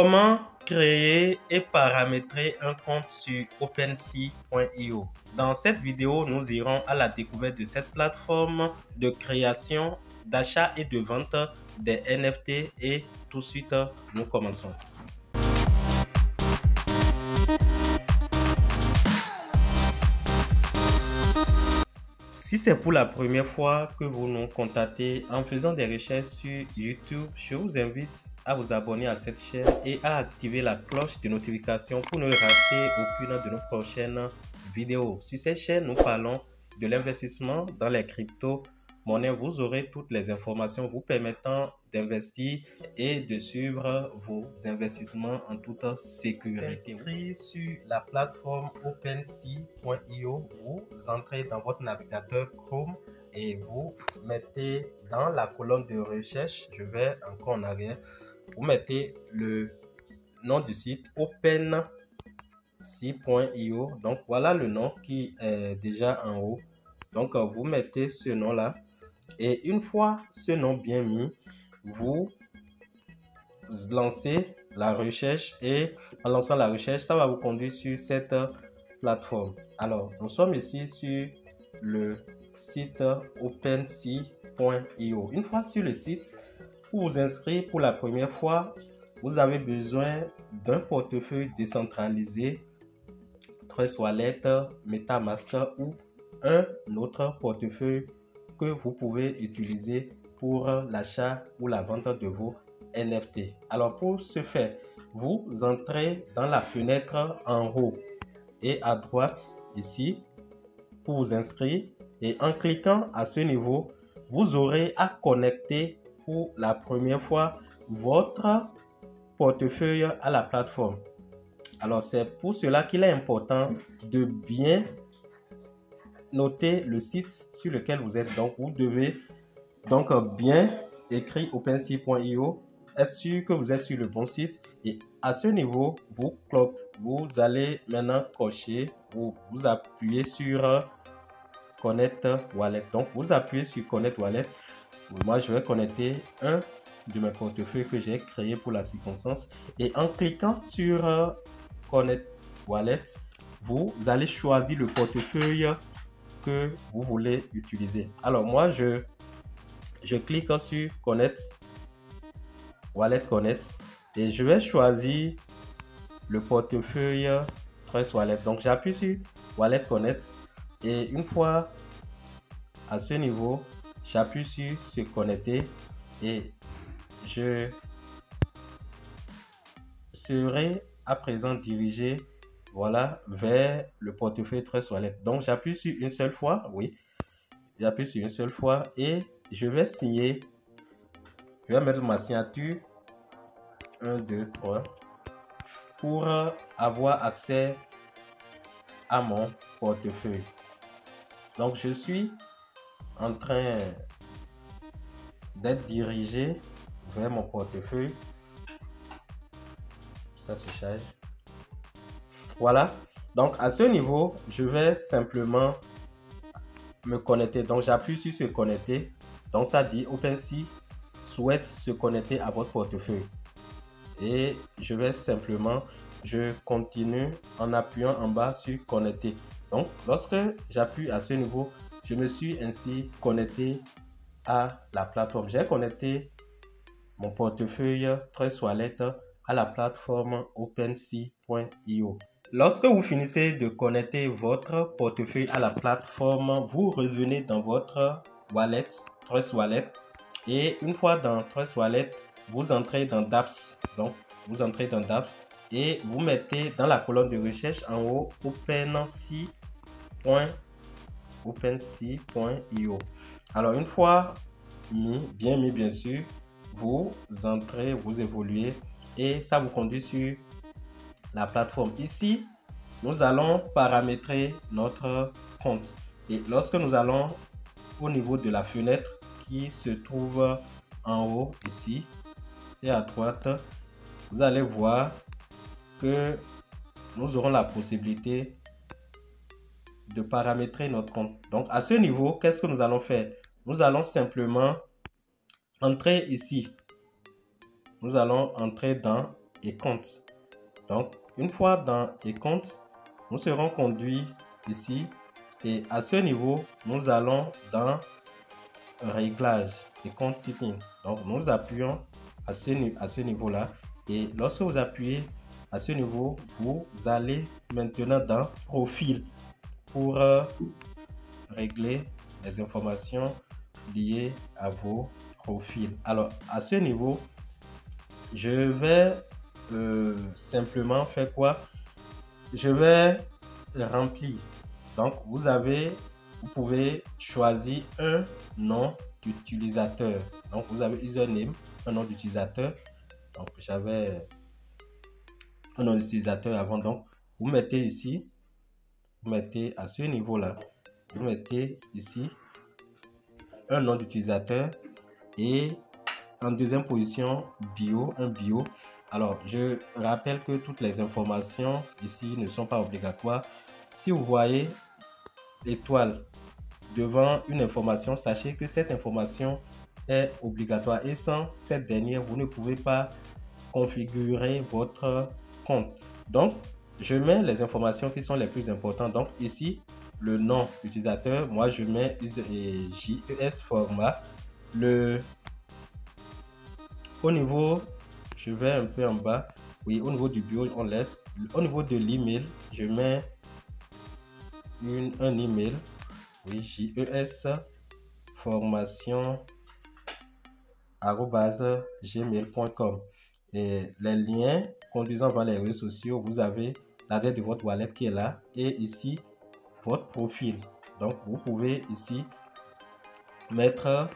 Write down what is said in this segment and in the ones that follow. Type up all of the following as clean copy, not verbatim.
Comment créer et paramétrer un compte sur OpenSea.io? Dans cette vidéo, nous irons à la découverte de cette plateforme de création, d'achat et de vente des NFT et tout de suite, nous commençons. Si c'est pour la première fois que vous nous contactez en faisant des recherches sur YouTube, je vous invite à vous abonner à cette chaîne et à activer la cloche de notification pour ne rater aucune de nos prochaines vidéos. Sur cette chaîne, nous parlons de l'investissement dans les crypto-monnaies. Vous aurez toutes les informations vous permettant d'investir et de suivre vos investissements en toute sécurité. Inscrit sur la plateforme OpenSea.io, vous entrez dans votre navigateur Chrome et vous mettez dans la colonne de recherche, je vais encore en arrière, vous mettez le nom du site OpenSea.io. Donc voilà le nom qui est déjà en haut. Donc vous mettez ce nom là et une fois ce nom bien mis, vous lancez la recherche et en lançant la recherche, ça va vous conduire sur cette plateforme. Alors, nous sommes ici sur le site OpenSea.io. Une fois sur le site, pour vous inscrire pour la première fois, vous avez besoin d'un portefeuille décentralisé, Trust Wallet, MetaMask ou un autre portefeuille que vous pouvez utiliser pour l'achat ou la vente de vos NFT. Alors pour ce faire, vous entrez dans la fenêtre en haut et à droite ici pour vous inscrire et en cliquant à ce niveau, vous aurez à connecter pour la première fois votre portefeuille à la plateforme. Alors c'est pour cela qu'il est important de bien noter le site sur lequel vous êtes. Donc vous devez donc bien écrire OpenSea.io, être sûr que vous êtes sur le bon site et à ce niveau, vous allez maintenant cocher ou vous appuyez sur Connect Wallet. Donc vous appuyez sur Connect Wallet. Moi je vais connecter un de mes portefeuilles que j'ai créé pour la circonstance et en cliquant sur Connect Wallet, vous allez choisir le portefeuille que vous voulez utiliser. Alors moi je clique sur Connect Wallet Connect et je vais choisir le portefeuille Trust Wallet. Donc j'appuie sur Wallet Connect et une fois à ce niveau, j'appuie sur se connecter et je serai à présent dirigé vers le portefeuille Trust Wallet. Donc j'appuie sur une seule fois, oui, j'appuie sur une seule fois et je vais signer. Je vais mettre ma signature 1, 2, 3 pour avoir accès à mon portefeuille. Donc je suis en train d'être dirigé vers mon portefeuille. Ça se charge. Voilà. Donc à ce niveau, je vais simplement me connecter. Donc j'appuie sur se connecter. Donc ça dit OpenSea souhaite se connecter à votre portefeuille. Et je vais simplement, je continue en appuyant en bas sur connecter. Donc lorsque j'appuie à ce niveau, je me suis ainsi connecté à la plateforme. J'ai connecté mon portefeuille Trust Wallet à la plateforme OpenSea.io. Lorsque vous finissez de connecter votre portefeuille à la plateforme, vous revenez dans votre wallet, Trust Wallet. Et une fois dans Trust Wallet, vous entrez dans dApps. Donc, vous entrez dans dApps et vous mettez dans la colonne de recherche en haut OpenSea.io. Alors, une fois bien mis, bien sûr, vous entrez, vous évoluez et ça vous conduit sur la plateforme. Ici, nous allons paramétrer notre compte. Et lorsque nous allons au niveau de la fenêtre qui se trouve en haut ici et à droite, vous allez voir que nous aurons la possibilité de paramétrer notre compte. Donc à ce niveau, qu'est-ce que nous allons faire? Nous allons simplement entrer ici. Nous allons entrer dans et comptes. Donc, une fois dans et comptes, nous serons conduits ici et à ce niveau, nous allons dans réglage et compte setting. Donc, nous appuyons à ce niveau-là et lorsque vous appuyez à ce niveau, vous allez maintenant dans profil pour régler les informations liées à vos profils. Alors, à ce niveau, je vais simplement faire quoi? Je vais remplir. Donc, vous pouvez choisir un nom d'utilisateur. Donc, vous avez username, un nom d'utilisateur. Donc, j'avais un nom d'utilisateur avant. Donc, vous mettez ici, vous mettez à ce niveau-là, vous mettez ici un nom d'utilisateur et en deuxième position, bio, un bio. Alors, je rappelle que toutes les informations ici ne sont pas obligatoires. Si vous voyez l'étoile devant une information, sachez que cette information est obligatoire et sans cette dernière, vous ne pouvez pas configurer votre compte. Donc, je mets les informations qui sont les plus importantes. Donc, ici, le nom d'utilisateur, moi, je mets JES format. Au niveau, je vais un peu en bas. Oui, au niveau du bio, on laisse. Au niveau de l'email, je mets un email. Oui, JES formation @gmail.com. Et les liens conduisant vers les réseaux sociaux, vous avez l'adresse de votre wallet qui est là et ici votre profil. Donc vous pouvez ici mettre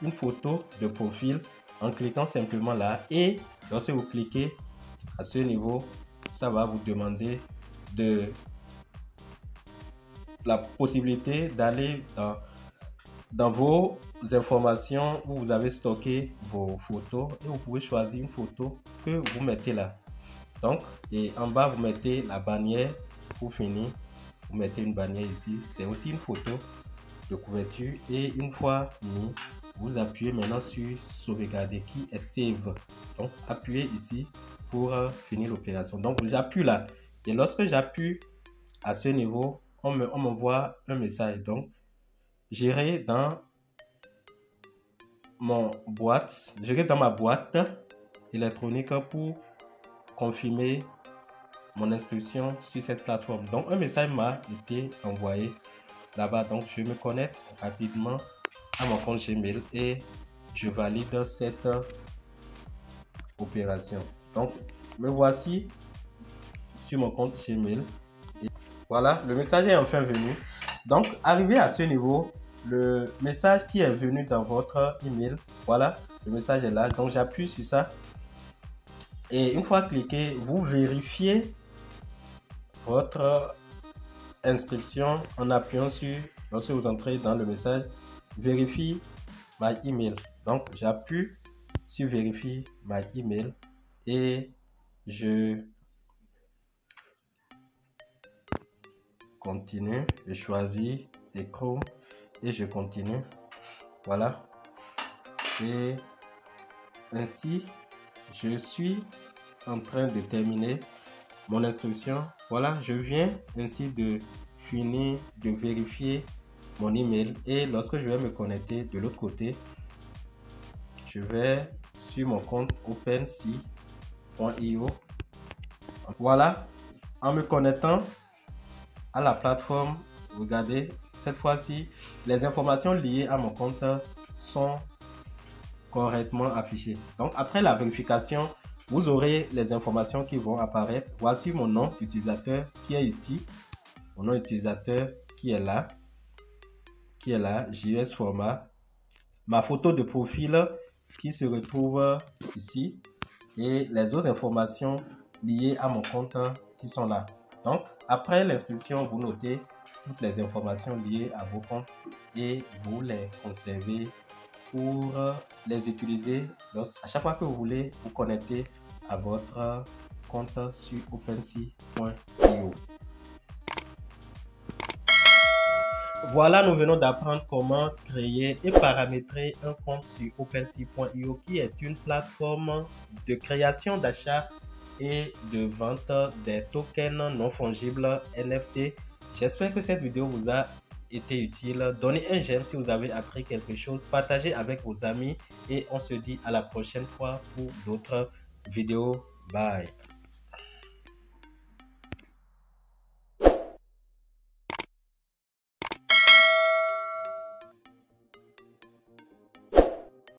une photo de profil en cliquant simplement là et lorsque vous cliquez à ce niveau, ça va vous demander la possibilité d'aller dans vos informations où vous avez stocké vos photos et vous pouvez choisir une photo que vous mettez là. Donc, et en bas, vous mettez la bannière pour finir. Vous mettez une bannière ici. C'est aussi une photo de couverture. Et une fois mis, vous appuyez maintenant sur sauvegarder qui est save. Donc, appuyez ici pour finir l'opération. Donc, j'appuie là. Et lorsque j'appuie à ce niveau, on m'envoie un message. Donc, j'irai dans ma boîte électronique pour confirmer mon inscription sur cette plateforme. Donc, un message m'a été envoyé là-bas. Donc, je me connecte rapidement à mon compte Gmail et je valide cette opération. Donc, me voici sur mon compte Gmail. Et voilà, le message est enfin venu. Donc, arrivé à ce niveau, le message qui est venu dans votre email, voilà, le message est là. Donc, j'appuie sur ça. Et une fois cliqué, vous vérifiez votre inscription en appuyant sur, lorsque vous entrez dans le message, vérifie my email. Donc, j'appuie sur vérifie my email et je continue. Je choisis les Chrome et je continue. Voilà. Et ainsi, je suis en train de terminer mon inscription. Voilà, je viens ainsi de finir de vérifier mon email et lorsque je vais me connecter de l'autre côté, je vais sur mon compte OpenSea.io. Voilà, en me connectant à la plateforme, regardez, cette fois-ci, les informations liées à mon compte sont correctement affichées. Donc, après la vérification, vous aurez les informations qui vont apparaître. Voici mon nom d'utilisateur qui est ici. Mon nom d'utilisateur qui est là. JS format. Ma photo de profil qui se retrouve ici. Et les autres informations liées à mon compte qui sont là. Donc, après l'inscription, vous notez toutes les informations liées à vos comptes et vous les conservez pour les utiliser à chaque fois que vous voulez vous connecter à votre compte sur OpenSea.io. Voilà, nous venons d'apprendre comment créer et paramétrer un compte sur OpenSea.io qui est une plateforme de création, d'achat et de vente des tokens non fongibles NFT. J'espère que cette vidéo vous a été utile. Donnez un j'aime si vous avez appris quelque chose. Partagez avec vos amis et on se dit à la prochaine fois pour d'autres vidéos. Bye.